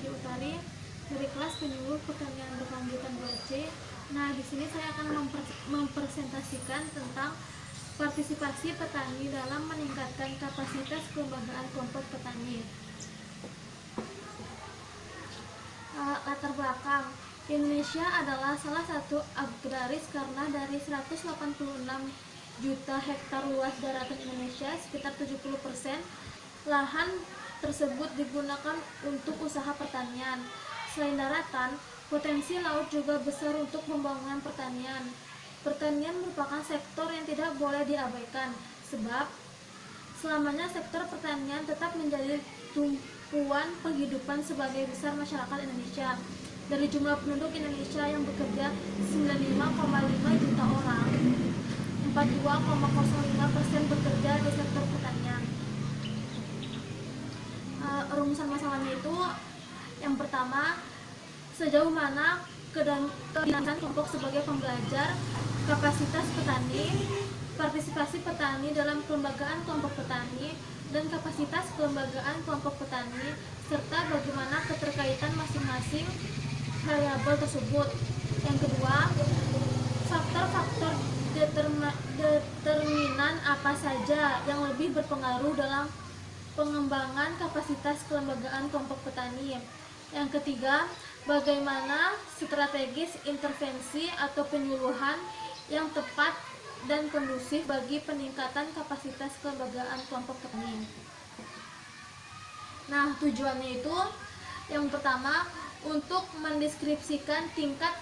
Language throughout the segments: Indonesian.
Sari Utari dari kelas penyuluh pertanian berkelanjutan 2C. Nah, di sini saya akan mempresentasikan tentang partisipasi petani dalam meningkatkan kapasitas kelembagaan kelompok petani. Latar belakang, Indonesia adalah salah satu agraris karena dari 186 juta hektar luas daratan Indonesia, sekitar 70% lahan tersebut digunakan untuk usaha pertanian. Selain daratan, potensi laut juga besar untuk pembangunan pertanian. Pertanian merupakan sektor yang tidak boleh diabaikan, sebab selamanya sektor pertanian tetap menjadi tumpuan penghidupan sebagai besar masyarakat Indonesia. Dari jumlah penduduk Indonesia yang bekerja 95,5 juta orang, 42,05% bekerja di sektor pertanian. Rumusan masalahnya itu, yang pertama, sejauh mana kedinasan kelompok sebagai pembelajar, kapasitas petani, partisipasi petani dalam kelembagaan kelompok petani, dan kapasitas kelembagaan kelompok petani, serta bagaimana keterkaitan masing-masing variabel tersebut. Yang kedua, faktor-faktor determinan apa saja yang lebih berpengaruh dalam pengembangan kapasitas kelembagaan kelompok petani. Yang ketiga, bagaimana strategis intervensi atau penyuluhan yang tepat dan kondusif bagi peningkatan kapasitas kelembagaan kelompok petani. Nah, tujuannya itu yang pertama, untuk mendeskripsikan tingkat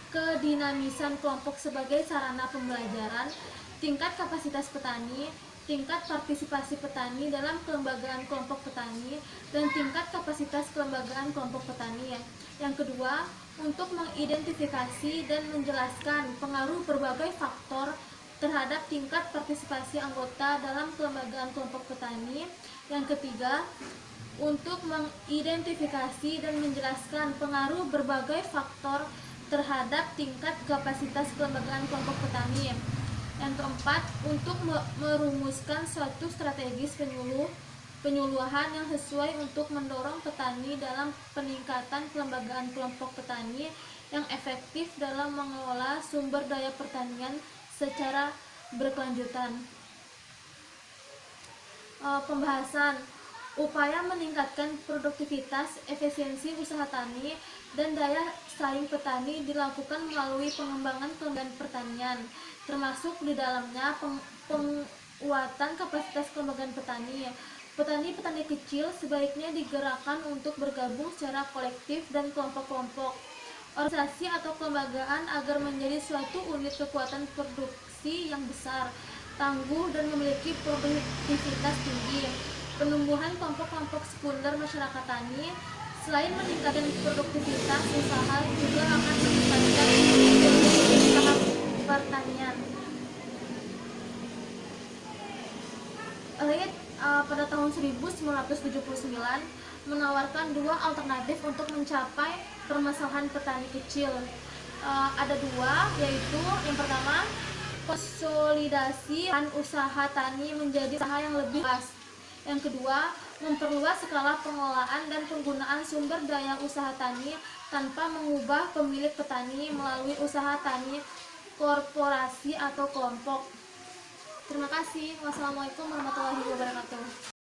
kedinamisan kelompok sebagai sarana pembelajaran, tingkat kapasitas petani, tingkat partisipasi petani dalam kelembagaan kelompok petani, dan tingkat kapasitas kelembagaan kelompok petani. Yang kedua, untuk mengidentifikasi dan menjelaskan pengaruh berbagai faktor terhadap tingkat partisipasi anggota dalam kelembagaan kelompok petani. Yang ketiga, untuk mengidentifikasi dan menjelaskan pengaruh berbagai faktor terhadap tingkat kapasitas kelembagaan kelompok petani. Yang keempat, untuk merumuskan suatu strategis penyuluhan yang sesuai untuk mendorong petani dalam peningkatan kelembagaan kelompok petani yang efektif dalam mengelola sumber daya pertanian secara berkelanjutan. Pembahasan upaya meningkatkan produktivitas, efisiensi usaha tani, dan daya saing petani dilakukan melalui pengembangan kelembagaan pertanian, termasuk di dalamnya penguatan kapasitas kelembagaan petani. Petani-petani kecil sebaiknya digerakkan untuk bergabung secara kolektif dan kelompok-kelompok organisasi atau kelembagaan agar menjadi suatu unit kekuatan produksi yang besar, tangguh, dan memiliki produktivitas tinggi. Penumbuhan kelompok-kelompok sekunder masyarakat tani selain meningkatkan produktivitas usaha juga akan meningkatkan usaha pertanian. Elit pada tahun 1979 menawarkan dua alternatif untuk mencapai permasalahan petani kecil. Ada dua, yaitu yang pertama, konsolidasi usaha tani menjadi usaha yang lebih luas. Yang kedua, memperluas skala pengelolaan dan penggunaan sumber daya usaha tani tanpa mengubah pemilik petani melalui usaha tani korporasi atau kelompok. Terima kasih. Wassalamualaikum warahmatullahi wabarakatuh.